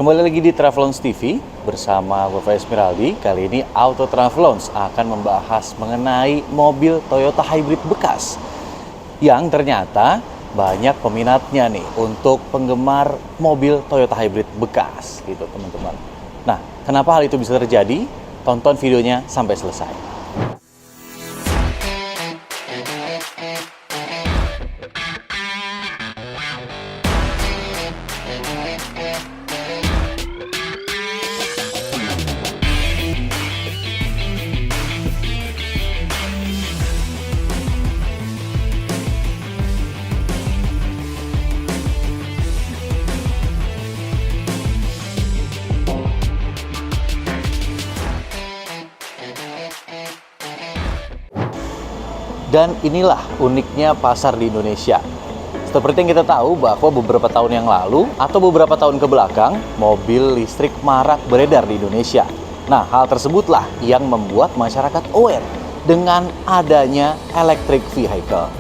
Kembali lagi di Travelons TV bersama Bapak Esmeraldi. Kali ini Auto Travelons akan membahas mengenai mobil Toyota Hybrid bekas yang ternyata banyak peminatnya nih untuk penggemar mobil Toyota Hybrid bekas gitu teman-teman. Nah, kenapa hal itu bisa terjadi? Tonton videonya sampai selesai. Dan inilah uniknya pasar di Indonesia. Seperti yang kita tahu bahwa beberapa tahun yang lalu atau beberapa tahun ke belakang, mobil listrik marak beredar di Indonesia. Nah, hal tersebutlah yang membuat masyarakat aware dengan adanya electric vehicle.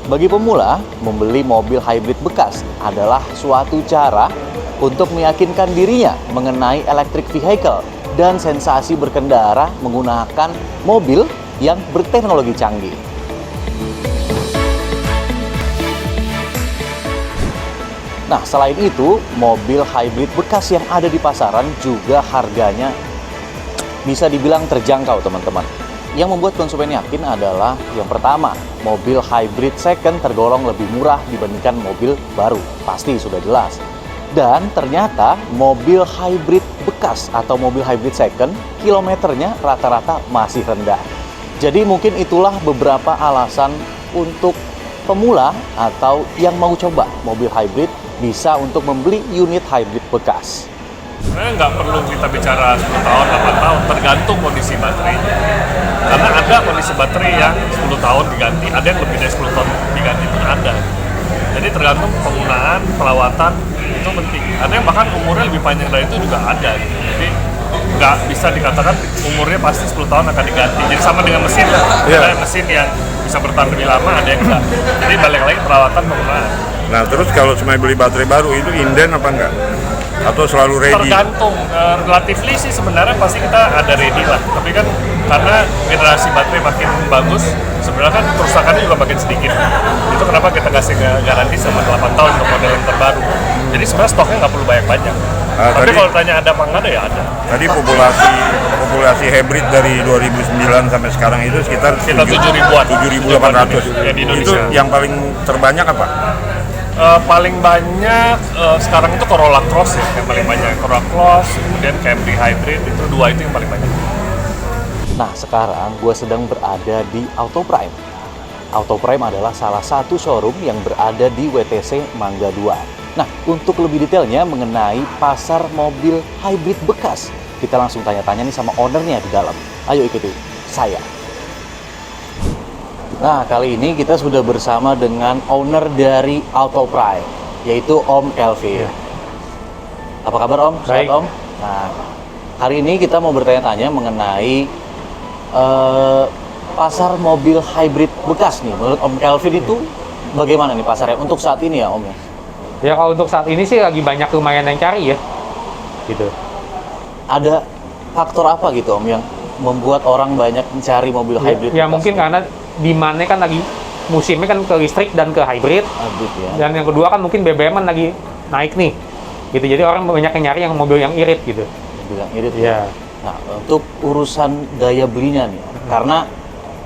Bagi pemula, membeli mobil hybrid bekas adalah suatu cara untuk meyakinkan dirinya mengenai electric vehicle dan sensasi berkendara menggunakan mobil yang berteknologi canggih. Nah, selain itu, mobil hybrid bekas yang ada di pasaran juga harganya bisa dibilang terjangkau, teman-teman. Yang membuat konsumen yakin adalah yang pertama, mobil hybrid second tergolong lebih murah dibandingkan mobil baru. Pasti sudah jelas. Dan ternyata mobil hybrid bekas atau mobil hybrid second, kilometernya rata-rata masih rendah. Jadi mungkin itulah beberapa alasan untuk pemula atau yang mau coba mobil hybrid bisa untuk membeli unit hybrid bekas. Sebenarnya nggak perlu kita bicara 10 tahun, 8 tahun, tergantung kondisi baterai. Karena ada kondisi baterai yang 10 tahun diganti, ada yang lebih dari 10 tahun diganti pun ada. Jadi tergantung penggunaan, perawatan, itu penting. Ada yang bahkan umurnya lebih panjang dari itu juga ada. Jadi nggak bisa dikatakan umurnya pasti 10 tahun akan diganti. Jadi sama dengan mesin lah, ada mesin yang bisa bertahan lebih lama, ada yang enggak. Jadi balik lagi perawatan penggunaan. Nah, terus kalau cuma beli baterai baru itu inden apa enggak? Atau selalu ready? Tergantung, relatively sih sebenarnya pasti kita ada ready lah. Tapi kan karena generasi baterai makin bagus, sebenarnya kan kerusakannya juga makin sedikit. Itu kenapa kita kasih garansi sama 8 tahun untuk model yang terbaru. Jadi sebenarnya stoknya nggak perlu banyak-banyak. Tapi kalau tanya ada apa enggak, ya ada. Tadi populasi hybrid dari 2009 sampai sekarang itu sekitar 7.000-an. 7.800. Ya, di Indonesia. Itu yang paling terbanyak apa? Paling banyak sekarang itu Corolla Cross ya, yang paling banyak. Corolla Cross, kemudian Camry Hybrid, itu dua itu yang paling banyak. Nah, sekarang gue sedang berada di Auto Prime. Auto Prime adalah salah satu showroom yang berada di WTC Mangga 2. Nah, untuk lebih detailnya mengenai pasar mobil hybrid bekas, kita langsung tanya-tanya nih sama ownernya di dalam. Ayo ikuti saya. Nah, kali ini kita sudah bersama dengan owner dari Auto Prime, yaitu Om Kelvin. Apa kabar Om? Baik. Sehat Om? Nah, hari ini kita mau bertanya-tanya mengenai pasar mobil hybrid bekas nih. Menurut Om Kelvin itu bagaimana nih pasarnya untuk saat ini ya Om? Ya kalau untuk saat ini sih lagi banyak lumayan yang cari ya, gitu. Ada faktor apa gitu Om yang membuat orang banyak mencari mobil hybrid? Ya mungkin karena demand-nya kan lagi musimnya kan ke listrik dan ke hybrid. Hybrid ya. Dan yang kedua kan mungkin BBM kan lagi naik nih, gitu. Jadi orang banyak yang nyari yang mobil yang irit gitu. Mobil yang irit Ya. Nah, untuk urusan daya belinya nih, karena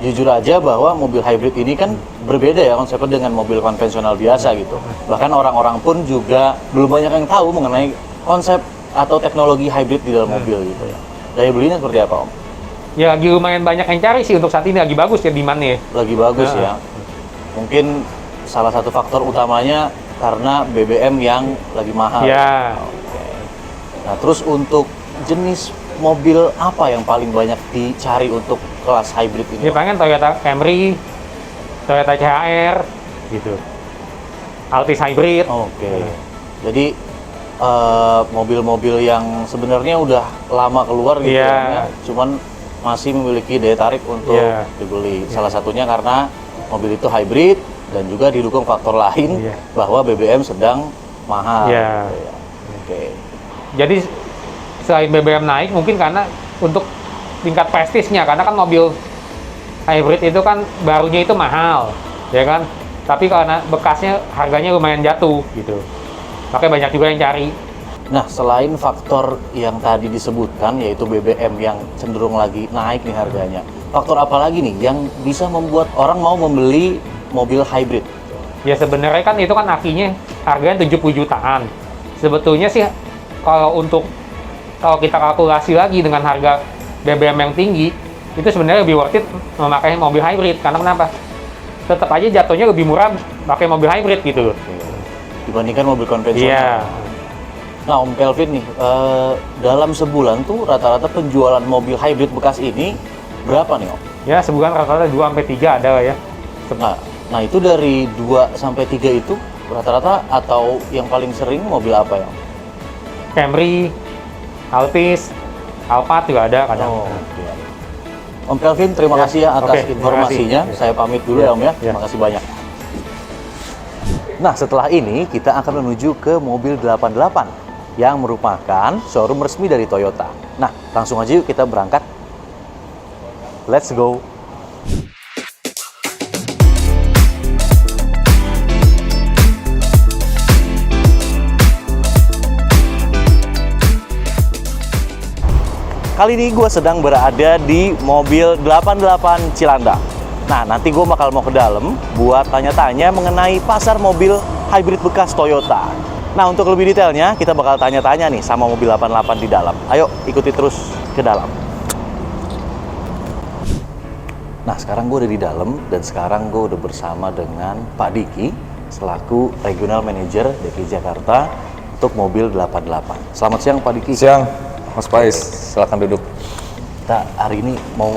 jujur aja bahwa mobil hybrid ini kan berbeda ya konsepnya dengan mobil konvensional biasa gitu. Bahkan orang-orang pun juga belum banyak yang tahu mengenai konsep atau teknologi hybrid di dalam mobil gitu ya. Daya belinya seperti apa Om? Ya lagi lumayan banyak yang cari sih untuk saat ini, lagi bagus ya demand-nya. Lagi bagus ya. Mungkin salah satu faktor utamanya karena BBM yang lagi mahal. Ya. Oke. Nah, terus untuk jenis mobil apa yang paling banyak dicari untuk kelas hybrid ini? Ya pengen Toyota Camry, Toyota CHR, gitu. Altis Hybrid. Oke. Jadi mobil-mobil yang sebenarnya udah lama keluar gitu ya, cuman masih memiliki daya tarik untuk dibeli. Salah satunya karena mobil itu hybrid dan juga didukung faktor lain bahwa BBM sedang mahal. Gitu ya. Oke. Jadi selain BBM naik, mungkin karena untuk tingkat prestisnya, karena kan mobil hybrid itu kan barunya itu mahal, ya kan? Tapi karena bekasnya harganya lumayan jatuh gitu, makanya banyak juga yang cari. Nah, selain faktor yang tadi disebutkan, yaitu BBM yang cenderung lagi naik nih harganya, faktor apa lagi nih yang bisa membuat orang mau membeli mobil hybrid? Ya sebenarnya kan itu kan akinya harganya 70 jutaan. Sebetulnya sih kalau kita kalkulasi lagi dengan harga BBM yang tinggi, itu sebenarnya lebih worth it memakai mobil hybrid. Karena kenapa? Tetap aja jatuhnya lebih murah pakai mobil hybrid gitu loh. Dibandingkan mobil konvensional. Iya. Nah, Om Kelvin nih, dalam sebulan tuh rata-rata penjualan mobil hybrid bekas ini berapa nih, Om? Ya sebulan rata-rata 2-3 ada lah ya. Nah, itu dari 2-3 itu rata-rata atau yang paling sering mobil apa ya, Om? Camry, Altis, Alphard juga ada kadang. Oh, oke. Om Kelvin, terima Ya, kasih ya atas oke, informasinya. terima kasih. Saya pamit dulu ya, Om ya. Ya. Terima kasih banyak. Nah, setelah ini kita akan menuju ke mobil 88 yang merupakan showroom resmi dari Toyota. Nah, langsung aja yuk kita berangkat. Let's go. Kali ini gue sedang berada di mobil 88 Cilandak. Nah, nanti gue bakal mau ke dalam buat tanya-tanya mengenai pasar mobil hybrid bekas Toyota. Nah, untuk lebih detailnya, kita bakal tanya-tanya nih sama mobil 88 di dalam. Ayo, ikuti terus ke dalam. Nah, sekarang gue udah di dalam dan sekarang gue udah bersama dengan Pak Diki selaku Regional Manager DKI Jakarta untuk mobil 88. Selamat siang, Pak Diki. Siang, Mas Pais, silakan duduk. Kita hari ini mau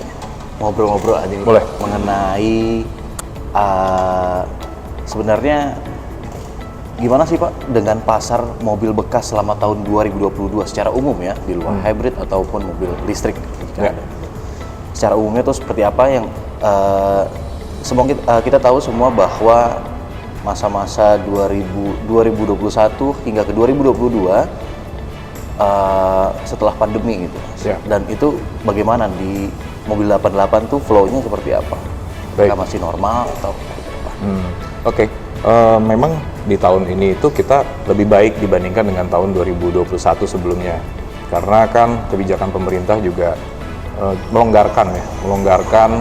ngobrol-ngobrol aja nih, Boleh. Pak, mengenai sebenarnya gimana sih Pak dengan pasar mobil bekas selama tahun 2022 secara umum ya, di luar hybrid ataupun mobil listrik jika Ya. ada. Secara umumnya itu seperti apa yang kita tahu semua bahwa masa-masa 2021 hingga ke 2022 setelah pandemi gitu. Ya. Dan itu bagaimana di mobil 88 tuh flow-nya seperti apa? Baik. Apakah masih normal atau seperti apa? Oke. Memang di tahun ini itu kita lebih baik dibandingkan dengan tahun 2021 sebelumnya. Karena kan kebijakan pemerintah juga melonggarkan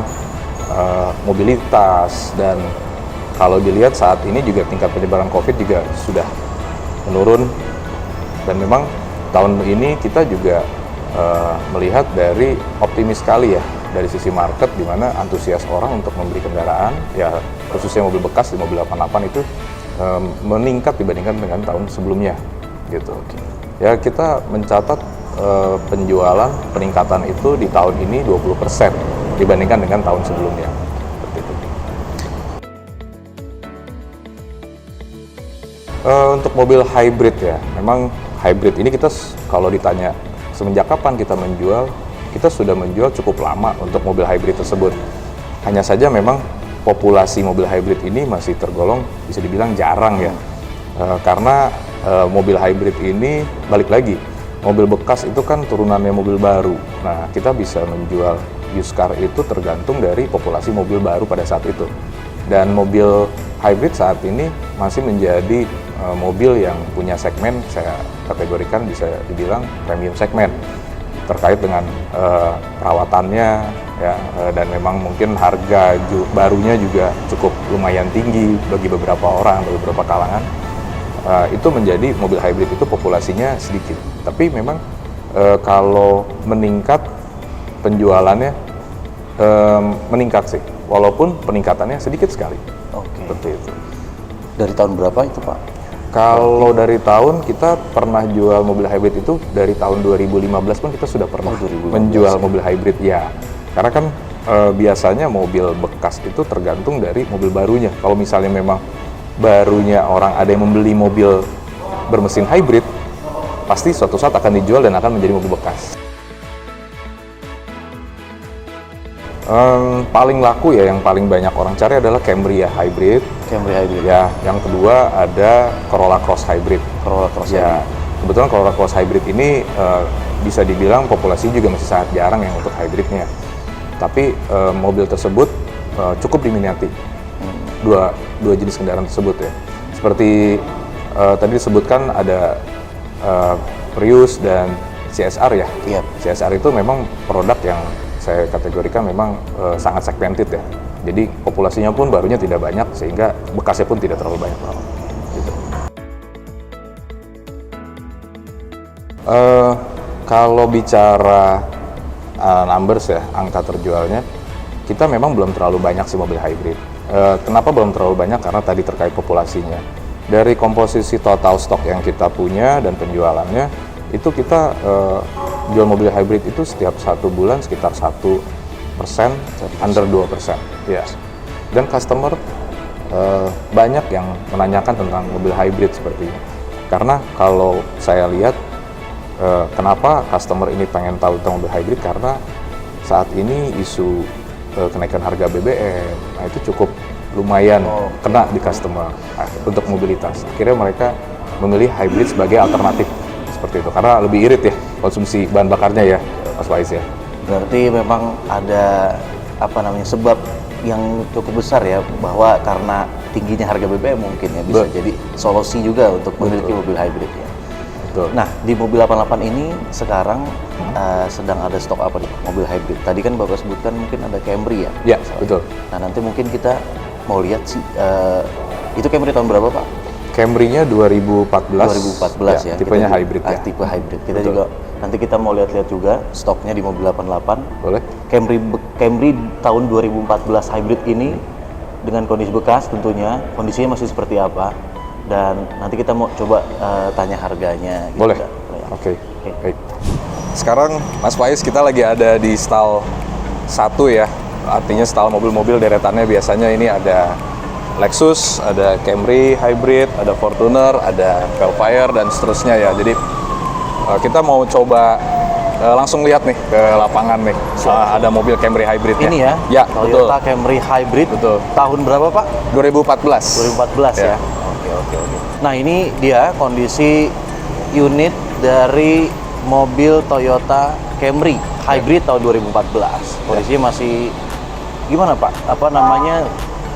mobilitas, dan kalau dilihat saat ini juga tingkat penyebaran COVID juga sudah menurun, dan memang tahun ini kita juga melihat dari optimis sekali ya dari sisi market, di mana antusias orang untuk membeli kendaraan ya khususnya mobil bekas di mobil 88 itu meningkat dibandingkan dengan tahun sebelumnya gitu. Ya kita mencatat penjualan peningkatan itu di tahun ini 20% dibandingkan dengan tahun sebelumnya. Seperti itu. Untuk mobil hybrid ya, memang hybrid ini kita kalau ditanya semenjak kapan kita menjual, kita sudah menjual cukup lama untuk mobil hybrid tersebut. Hanya saja memang populasi mobil hybrid ini masih tergolong bisa dibilang jarang ya, karena mobil hybrid ini balik lagi, mobil bekas itu kan turunannya mobil baru. Nah, kita bisa menjual used car itu tergantung dari populasi mobil baru pada saat itu. Dan mobil hybrid saat ini masih menjadi mobil yang punya segmen, saya kategorikan bisa dibilang premium segmen, terkait dengan perawatannya ya, dan memang mungkin harga barunya juga cukup lumayan tinggi bagi beberapa orang, bagi beberapa kalangan. Itu menjadi mobil hybrid itu populasinya sedikit, tapi memang kalau meningkat penjualannya meningkat sih, walaupun peningkatannya sedikit sekali. Oke. Seperti itu. Dari tahun berapa itu Pak? Kalau dari tahun kita pernah jual mobil hybrid itu dari tahun 2015 pun kita sudah pernah 2015 menjual ya. mobil hybrid ya. Karena kan biasanya mobil bekas itu tergantung dari mobil barunya. Kalau misalnya memang barunya orang ada yang membeli mobil bermesin hybrid, pasti suatu saat akan dijual dan akan menjadi mobil bekas. Paling laku ya, yang paling banyak orang cari adalah Camry ya hybrid. Camry hybrid. Ya, yang kedua ada Corolla Cross hybrid. Corolla Cross Ya, Kebetulan kalau Cross Hybrid ini bisa dibilang populasi juga masih sangat jarang yang untuk hybridnya. Tapi mobil tersebut cukup diminati dua jenis kendaraan tersebut ya. Seperti tadi disebutkan ada Prius dan CSR ya. Iya. CSR itu memang produk yang saya kategorikan memang sangat segmented ya. Jadi populasinya pun barunya tidak banyak sehingga bekasnya pun tidak terlalu banyak. Gitu. Kalau bicara numbers ya, angka terjualnya, kita memang belum terlalu banyak sih mobil hybrid. Kenapa belum terlalu banyak? Karena tadi terkait populasinya. Dari komposisi total stok yang kita punya dan penjualannya, itu kita jual mobil hybrid itu setiap 1 bulan sekitar 1%, under 2%. Ya. Dan customer banyak yang menanyakan tentang mobil hybrid seperti ini. Karena kalau saya lihat, kenapa customer ini pengen tahu tentang mobil hybrid, karena saat ini isu kenaikan harga BBM, nah itu cukup lumayan kena di customer untuk mobilitas. Akhirnya mereka memilih hybrid sebagai alternatif seperti itu, karena lebih irit ya konsumsi bahan bakarnya ya, Mas Faiz ya. Berarti memang ada sebab yang cukup besar ya, bahwa karena tingginya harga BBM mungkin ya bisa jadi solusi juga untuk memiliki mobil hybrid ya. Betul. Nah, di mobil 88 ini sekarang sedang ada stok apa nih mobil hybrid? Tadi kan Bapak sebutkan mungkin ada Camry ya? Ya, betul. Nah, nanti mungkin kita mau lihat sih, itu Camry tahun berapa Pak? Camry-nya 2014 ya. Tipenya hybrid ya. Tipe hybrid. Kita Betul. juga nanti kita mau lihat-lihat juga stoknya di mobil 88. Boleh? Camry tahun 2014 hybrid ini dengan kondisi bekas tentunya, kondisinya masih seperti apa? Dan nanti kita mau coba tanya harganya. Gitu. Boleh. Oke. Baik. Sekarang Mas Faiz, kita lagi ada di stall 1 ya. Artinya stall mobil-mobil deretannya biasanya ini ada Lexus, ada Camry Hybrid, ada Fortuner, ada Velfire dan seterusnya ya. Jadi kita mau coba langsung lihat nih ke lapangan nih. Ada mobil Camry Hybrid Ini ya? Ya, betul. Toyota Camry Hybrid. Betul. Tahun berapa Pak? 2014. 2014 ya. Ya. Oke. Nah, ini dia kondisi unit dari mobil Toyota Camry Hybrid tahun 2014. Kondisinya masih gimana Pak?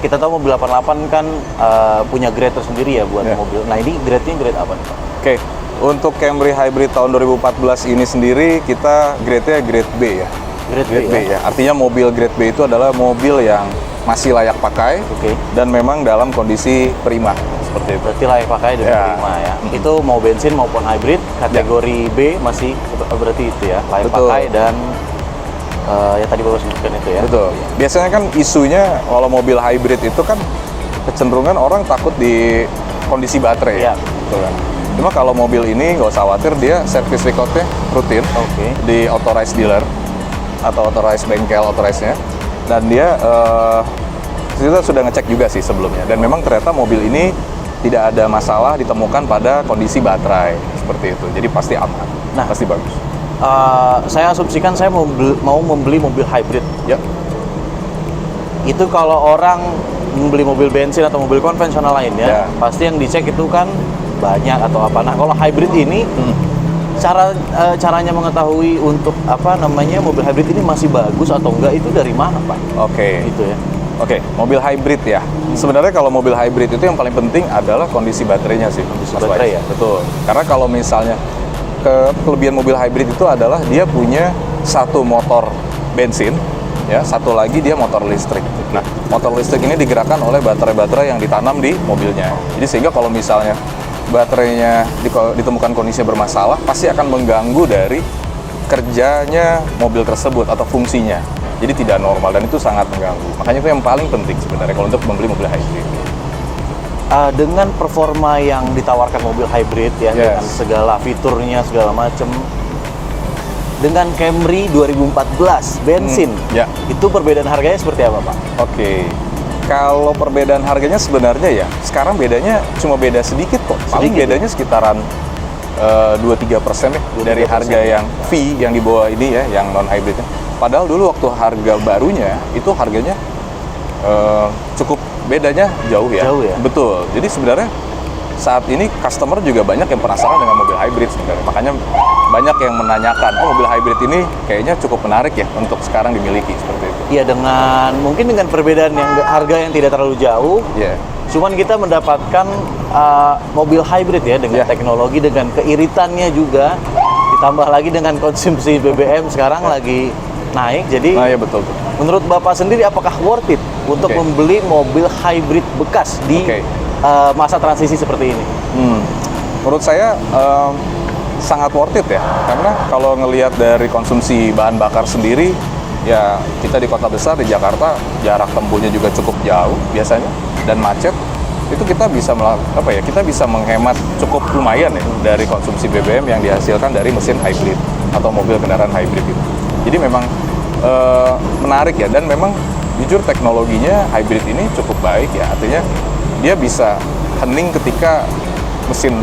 Kita tahu mobil 88 kan punya grade tersendiri ya buat mobil. Nah, ini grade-nya grade apa nih Pak? Oke. Untuk Camry Hybrid tahun 2014 ini sendiri kita grade-nya grade B ya. Grade B ya. Artinya mobil grade B itu adalah mobil yang masih layak pakai dan memang dalam kondisi prima seperti itu. Berarti layak pakai dan prima ya. Itu mau bensin maupun hybrid kategori B masih berarti itu ya, layak pakai dan ya tadi Bapak sebutkan itu ya. Betul. Biasanya kan isunya kalau mobil hybrid itu kan kecenderungan orang takut di kondisi baterai. Iya. Betul kan. Cuma kalau mobil ini nggak usah khawatir, dia service record-nya rutin di authorized dealer atau authorized bengkel authorized-nya. Dan dia kita sudah ngecek juga sih sebelumnya. Dan memang ternyata mobil ini tidak ada masalah ditemukan pada kondisi baterai seperti itu. Jadi pasti aman. Nah, pasti bagus. Saya asumsikan saya mau membeli mobil hybrid. Ya. Itu kalau orang membeli mobil bensin atau mobil konvensional lainnya, pasti yang dicek itu kan banyak atau apa. Nah, kalau hybrid ini caranya mengetahui untuk mobil hybrid ini masih bagus atau enggak itu dari mana Pak? Oke. Gitu ya. Oke, mobil hybrid ya. Sebenarnya kalau mobil hybrid itu yang paling penting adalah kondisi baterainya sih. Kondisi baterai ya? Betul. Karena kalau misalnya kelebihan mobil hybrid itu adalah dia punya satu motor bensin, ya, satu lagi dia motor listrik. Nah, motor listrik ini digerakkan oleh baterai-baterai yang ditanam di mobilnya. Jadi sehingga kalau misalnya baterainya ditemukan kondisinya bermasalah, pasti akan mengganggu dari kerjanya mobil tersebut atau fungsinya. Jadi tidak normal dan itu sangat mengganggu. Makanya itu yang paling penting sebenarnya kalau untuk membeli mobil hybrid. Dengan performa yang ditawarkan mobil hybrid ya, dengan segala fiturnya segala macam, dengan Camry 2014 bensin, itu perbedaan harganya seperti apa Pak? Oke. Kalau perbedaan harganya sebenarnya ya, sekarang bedanya cuma beda sedikit kok. Paling bedanya sekitaran 2-3% ya dari harga yang V yang di bawah ini ya, yang non hybridnya. Padahal dulu waktu harga barunya itu harganya cukup bedanya jauh ya. Jauh ya. Betul. Jadi sebenarnya saat ini customer juga banyak yang penasaran dengan mobil hybrid sebenarnya. Makanya banyak yang menanyakan, oh mobil hybrid ini kayaknya cukup menarik ya untuk sekarang dimiliki seperti itu. Iya, mungkin dengan perbedaan harga yang tidak terlalu jauh. Iya. Cuman kita mendapatkan mobil hybrid ya dengan teknologi, dengan keiritannya juga, ditambah lagi dengan konsumsi BBM sekarang lagi naik. Jadi Nah ya betul. menurut Bapak sendiri apakah worth it untuk membeli mobil hybrid bekas di masa transisi seperti ini? Menurut saya sangat worth it ya, karena kalau ngelihat dari konsumsi bahan bakar sendiri, ya kita di kota besar di Jakarta jarak tempuhnya juga cukup jauh biasanya dan macet, itu kita bisa kita bisa menghemat cukup lumayan ya dari konsumsi BBM yang dihasilkan dari mesin hybrid atau mobil kendaraan hybrid itu. Jadi memang menarik ya, dan memang jujur teknologinya hybrid ini cukup baik ya, artinya dia bisa hening ketika mesin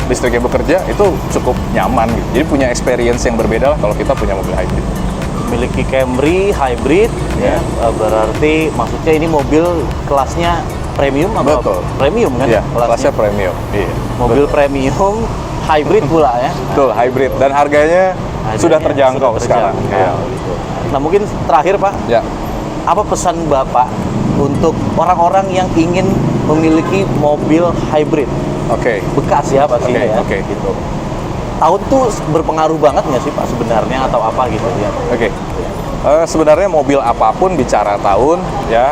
listriknya bekerja, itu cukup nyaman gitu. Jadi punya experience yang berbeda lah kalau kita punya mobil hybrid. Memiliki Camry hybrid ya, berarti maksudnya ini mobil kelasnya premium atau Betul. premium kan? Iya, kelasnya premium. Iya. Mobil premium hybrid pula ya. Betul, hybrid, dan harganya sudah terjangkau sekarang. Iya. Gitu. Nah, mungkin terakhir Pak, Ya. apa pesan Bapak untuk orang-orang yang ingin memiliki mobil hybrid Oke. bekas ya pastinya ya? Oke. Gitu. Tahun tuh berpengaruh banget nggak sih Pak sebenarnya, atau apa gitu ya? Oke. Sebenarnya mobil apapun bicara tahun ya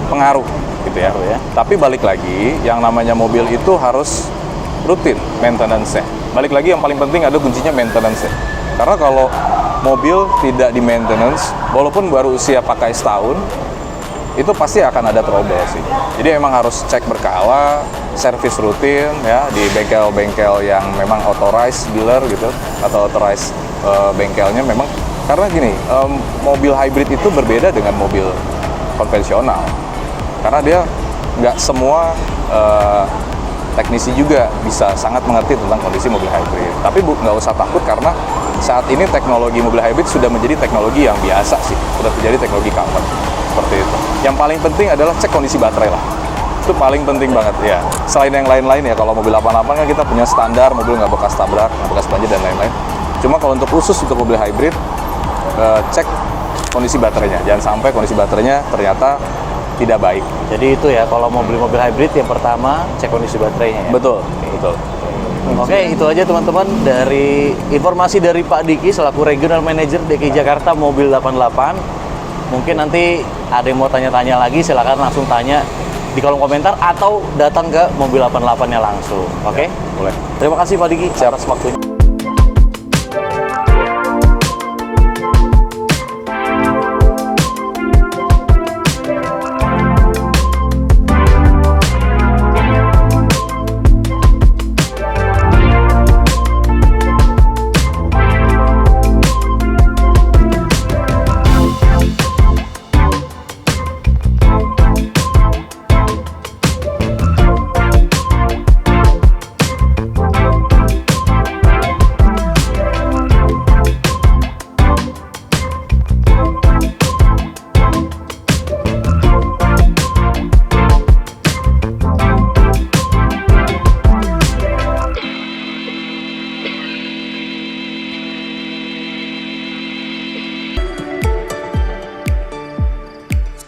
pengaruh gitu ya. Tapi balik lagi, yang namanya mobil itu harus rutin maintenance-nya. Balik lagi, yang paling penting ada kuncinya maintenance-nya. Karena kalau mobil tidak di maintenance, walaupun baru usia pakai setahun, itu pasti akan ada trouble sih. Jadi memang harus cek berkala, servis rutin ya di bengkel-bengkel yang memang authorized dealer gitu, atau authorized bengkelnya memang. Karena gini, mobil hybrid itu berbeda dengan mobil konvensional. Karena dia nggak semua teknisi juga bisa sangat mengerti tentang kondisi mobil hybrid. Tapi nggak usah takut, karena saat ini teknologi mobil hybrid sudah menjadi teknologi yang biasa sih, sudah menjadi teknologi common seperti itu. Yang paling penting adalah cek kondisi baterai lah. Itu paling penting banget ya. Selain yang lain-lain ya, kalau mobil 88 kan kita punya standar mobil nggak bekas tabrak, nggak bekas banjir dan lain-lain. Cuma kalau untuk khusus untuk mobil hybrid, cek kondisi baterainya. Jangan sampai kondisi baterainya ternyata tidak baik. Jadi itu ya, kalau mau beli mobil hybrid yang pertama cek kondisi baterainya ya. Betul, betul. Oke, itu aja teman-teman dari informasi dari Pak Diki selaku Regional Manager DKI Jakarta Mobil 88. Mungkin nanti ada yang mau tanya-tanya lagi, silakan langsung tanya di kolom komentar atau datang ke Mobil 88-nya langsung. Oke? Boleh. Terima kasih Pak Diki atas waktunya.